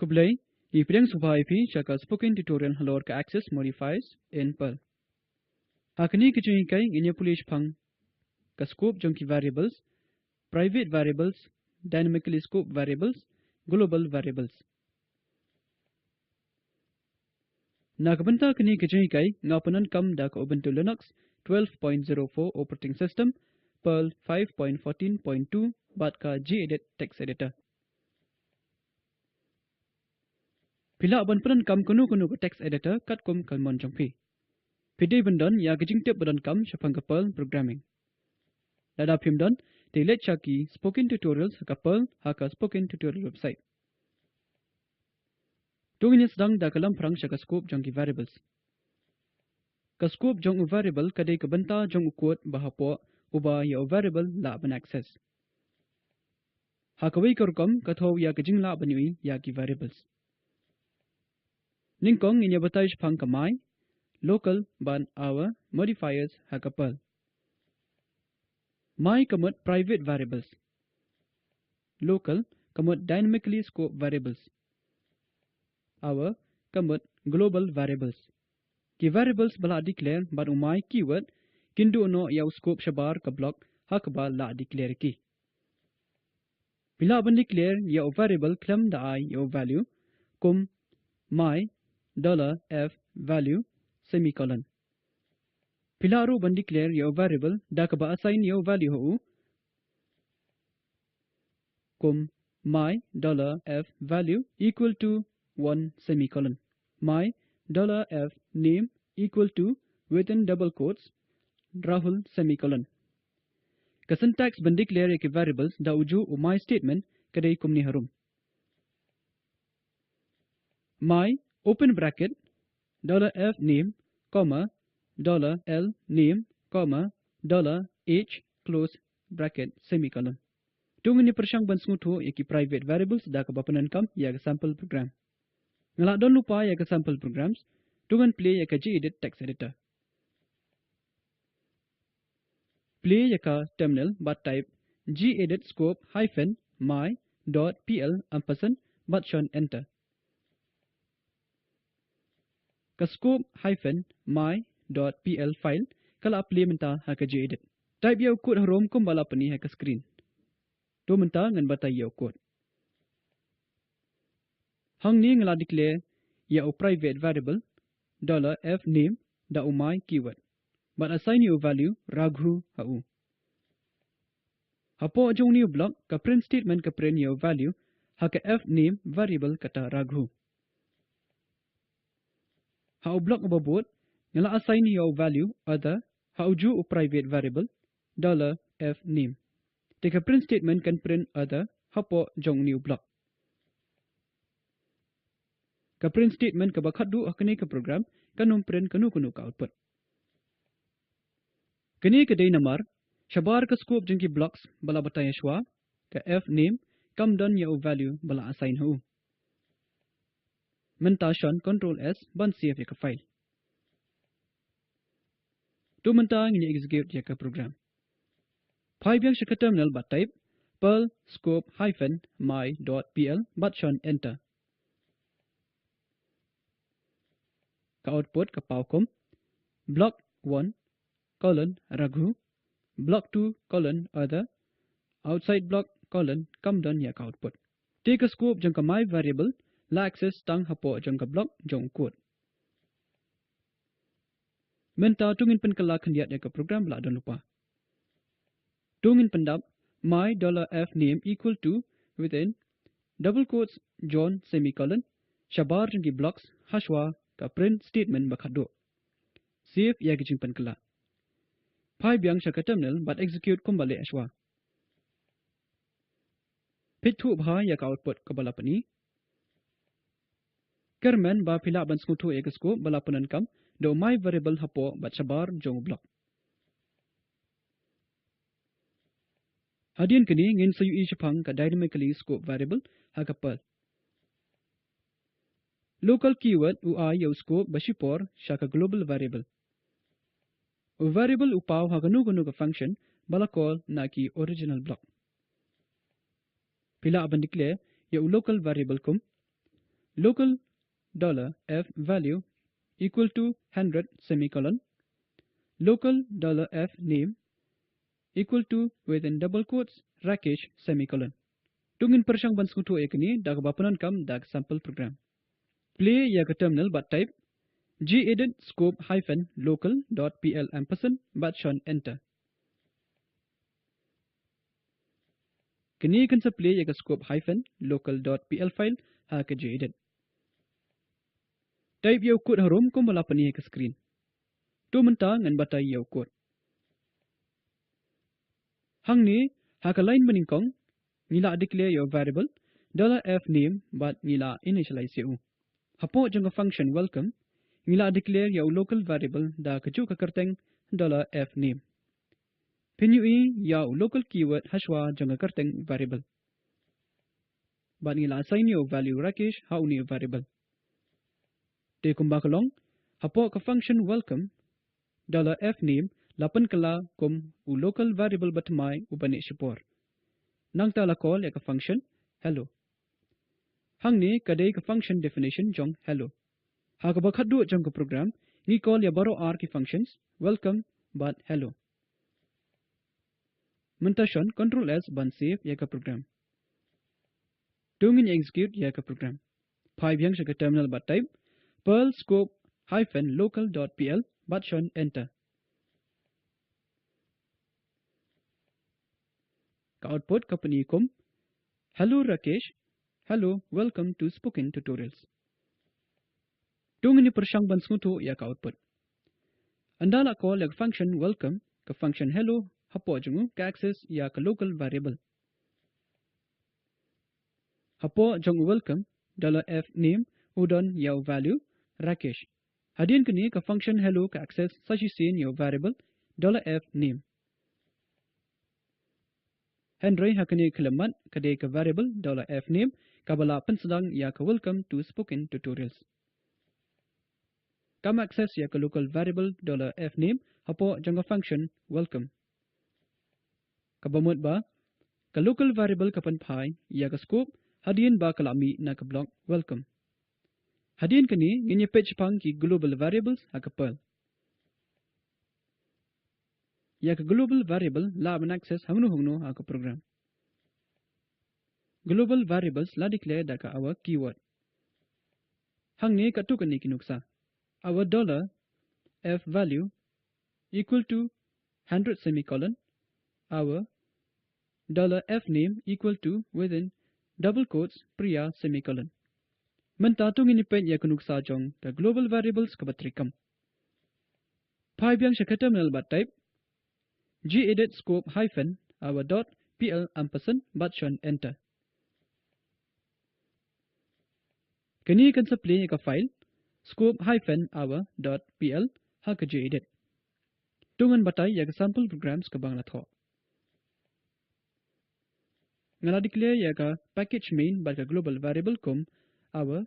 Kublai, ipidang subha IP chaka spoken tutorial halor ka access modifiers in PERL. Hakni kichungi kai inya pulish phang ka scope jonki variables, private variables, dynamically scope variables, global variables. Nakabanta kini kichungi kai ngapanan kam da ka Ubuntu Linux 12.04 operating system, PERL 5.14.2 bat ka gedit text editor. Pila ban peran kam kunu ka text editor kat kum kalmon jongpi. Pidai bandan ya kijing tip badan kam syapang ka PERL programming. Lada phim dan te let chaki spoken tutorials ka PERL haka spoken tutorial website. Tungin sedang da kalam perang syaka scope jong ki variables. Ka scope jong u variable kadai ka banta jong ukut bahapo uba ya u variable la ban access. Haka wei kam ka thau ya kijing la banui ya ki variables. Ningkong inya batai syapang ka my local ban our modifiers haka PERL. My kamut private variables. Local kamut dynamically scope variables. Our kamut global variables. Ki variables bala declare ban umay keyword kindu no yaw scope shabar ka block hakba la declare ki. Bila ban declare yaw variable klam da I yaw value kum my $f value semicolon. Pila ro ban declare yaw variable da ka ba assign yaw value ho kum my $f value equal to 1 semicolon. My $f name equal to within double quotes Rahul semicolon. Ka syntax ban declare ki variables da uju u my statement kadai kumni harum. My open bracket $f name comma $l name comma $h close bracket semicolon. Tungin ni persyang ban smutu yaki private variables da ka bapanan kam ya sample program. Ngalak don lupa ya sample programs, tungan play ya gedit text editor. Play ya terminal but type gedit scope hyphen my.pl ampersand but shun enter. Ka scope hyphen my.pl file kala play menta ha gedit. Type ya code harom kum bala pani ha screen. Tu menta ngan batai ya code. Hang ni ngala declare ya u private variable $f name da umay keyword. But assign you value raghu hau. Hapo jong new block ka print statement ka print your value ha ka f name variable kata raghu. Hau block ababot ngala assign your value other hau ju u private variable $f name. Take a print statement can print other hapo jong new block. Ka print statement ka bakhadu akne ka program kanum print kanu ka output. Kini ka day namar shabar ka scope jengki blocks bala batay shwa ka f name kam don ya value bala assign ho. Menta shon control s ban save ya ka file. Tu menta ngini execute ya ka program. Pai biang shaka terminal bat type perl scope hyphen my.pl bat shon enter. Ka output ka paukom block 1 colon raghu block 2 colon other outside block colon come done yak output. Take a scope jang ka my variable la access tang hapo jang ka block jong code. Menta tungin pen kala khandiat yak program la don lupa. Tungin pendap my $f name equal to within double quotes John semicolon shabar jang ki blocks hashwa ka print statement bakhado. Save ya kijing pen kala. Pai biang shaka terminal but execute kumbale ashwa. Pithu bha ya ka output ka balapani. Kerman ba pila ban skutu egasko balapanan kam do my variable hapo bat shabar jong block. Hadian kini ngin sayu ishapang ka dynamically scope variable haka PERL. Local keyword ui yaw scope bashipor shaka global variable. U variable upaw haganu ka function bala call na ki original block. Pila aban declare yaw local variable kum local $f value equal to 100 semicolon, local $f name equal to within double quotes Rakesh semicolon. Tungin persyang ban skutu ekni dag bapanan kam dag sample program. Play ya ke terminal but type gedit scope hyphen local.pl ampersand but shun enter. Kini kan sa play ya ke scope hyphen local.pl file ha ke gedit. Type yaw code harom ko malapan niya ke screen. Tu mentang ngan batay yaw code. Hang ni ha ke line meningkong nila declare your variable $f name but nila initialize yu. Hapo jang function welcome nila declare your local variable da keju ka kerteng $f name. Pinui yaw local keyword hashwa jang kerteng variable. But nila assign your value Rakesh how ni variable. Te kumbakalong hapo ka function welcome $f name lapan kala kum u local variable batmai ubani shipor. Nang tala call ya ka function hello. Hang ni kadai ka function definition jong hello. Ha ka bakhadu jong ka program ni call ya baro r ki functions welcome but hello. Mentation control s ban save ya ka program. Tungin execute ya ka program. Pai biang sa ka terminal but type PERL scope hyphen local.pl but shun enter. Ka output ka panikom hello Rakesh. Hello, welcome to Spoken Tutorials. Tungin ni persyang ban skutu ya ka output. Andala call ya function welcome ka function hello hapo jungu ka access ya ka local variable. Hapo jungu welcome $f name udon yaw value Rakesh. Hadin kini ka function hello ka access sashi sin yaw variable $f name. Henry hakani kelamat kadai ka variable $f name kabala pensedang ya ka welcome to Spoken Tutorials. Kam access ya ka local variable $f name hapo jangka function welcome. Kabamut ba ka local variable kapan pai ya ka scope hadin ba kalami na ka block welcome. Hadin kini nginya page pang ki global variables ha ka PERL. Ya ka global variable la ban access hangnu ha ka program. Global variables la declare da ka our keyword. Hang ni ka tu kani kinuksa. Our $f value equal to 100 semicolon. Our $f name equal to within double quotes Priya semicolon. Mentatong inipet ya kunuksa jong ka global variables kabatrikam. Pai biang sa terminal but type gedit scope hyphen our .pl ampersand but shun enter. Kini kan sa play ka file scope hyphen our .pl ha ka gedit. Tungan batay ya ka sample programs ka bang latho. Ngala declare ya ka package main but ka global variable kum our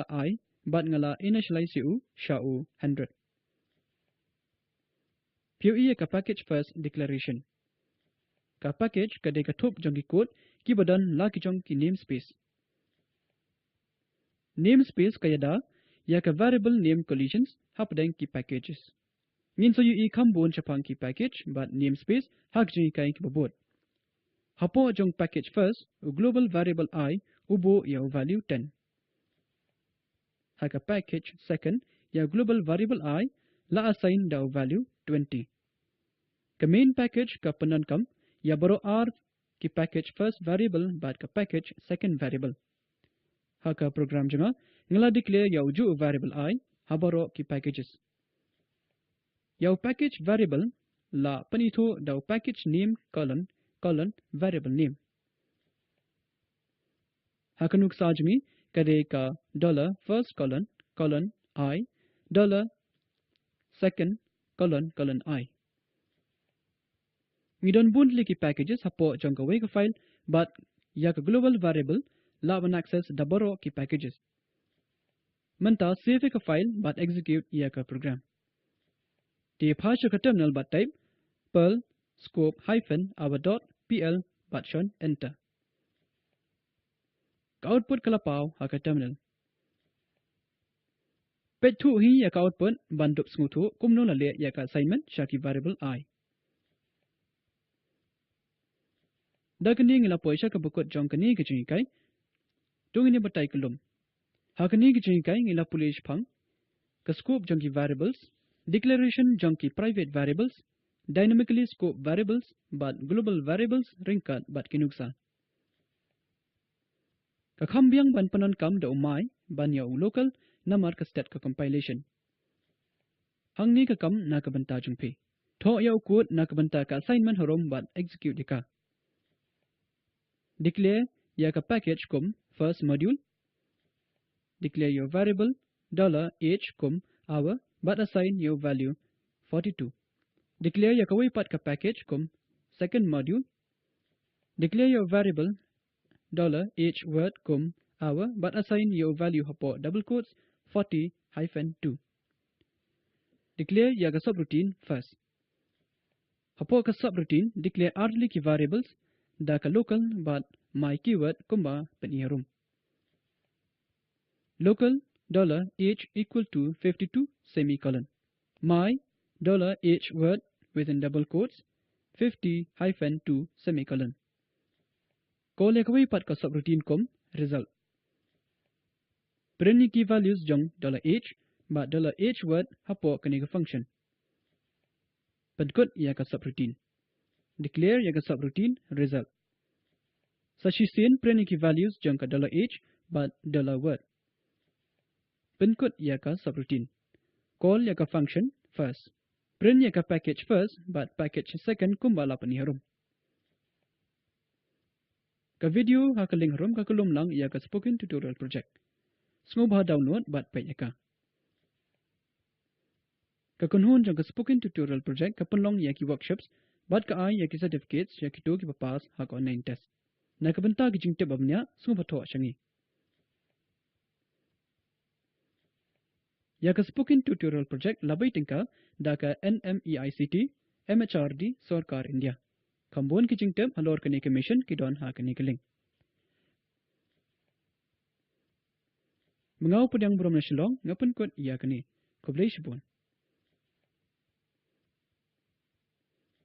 $I but ngala initialize yu shau 100. POE ka package first declaration. Ka package kadai ka thup jong ki code ki badan la ki jong ki namespace. Namespace kayada ya ka variable name collisions hapdeng ki packages. Ngin so yu I kambon chapang ki package but namespace hak jing kai ki babot. Hapo jong package first u global variable I ubo ya value 10. Haka package second ya global variable I la assign da value 20. Ka main package ka penankam ya baro r ki package first variable but ka package second variable. Haka program janga ngala declare ya uju variable I habaro ki packages. Ya package variable la panito da package name colon variable name. Haka nuksa jmi kadai ka $first colon I $second colon I. We don't bundle ki packages hapo jangka wake file but ya ka global variable la ban access da baro ki packages. Menta save ka file but execute ya ka program. Di phasha ka terminal but type PERL scope hyphen our .pl but shun enter. Ka output kala pau ha ka terminal. Page 2 hi ya ka output bandup snguthu kumno la le ya ka assignment shaki variable I. Da kani ngila poisha ka bukut jong kani ke jing kai. Tung ini batai kelum. Ha kani ke jing kai ngila pulish phang. Ka scope jong ki variables. Declaration jong ki private variables. Dynamically scope variables but global variables ringkat but kinuksa. Ka khambiang ban panon kam da umai ban ya local namar ka stat ka compilation. Hang ni ka kam na ka banta jong pi. Tho ya code na ka banta ka assignment harom but execute dika. Declare ya ka package kum first module. Declare your variable $h kum hour but assign your value 42. Declare ya ka waypat ka package kum second module. Declare your variable $h word kum hour but assign your value hapo double quotes 40-2. Declare ya ka subroutine first. Hapo ka subroutine declare early ki variables da ka local but my keyword kumba peniharum. Local $h equal to 52 semicolon. My $h word within double quotes 50-2 semicolon. Call ya ka waypat ka subroutine kum result. Print ni key values jong $h but $h word hapo kani ka function. Padkut ya ka subroutine. Declare ya ka subroutine result. Sashi sin print ni key values jong ka $h but $word. Padkut ya ka subroutine. Call ya ka function first. Print ya ka package first but package second kumbala paniharum. Ka video ha ka link harum ka kulum lang ya ka spoken tutorial project. Sngubha download but pay ya ka. Ka kunhun jang ka spoken tutorial project ka punlong ya ki workshops but ka ay ya ki certificates ya ki to ki papas ha ka online test. Na ka banta ki jing tip abnya sngubha tho shangi. Ya ka spoken tutorial project labai tingka da ka NMEICT MHRD Sarkar India. Kambon ki jing tip halor kani ka mission ki don ha kani ka link. Mengau pedang berom nasional ngapun kot iya kani. Koblai shibon.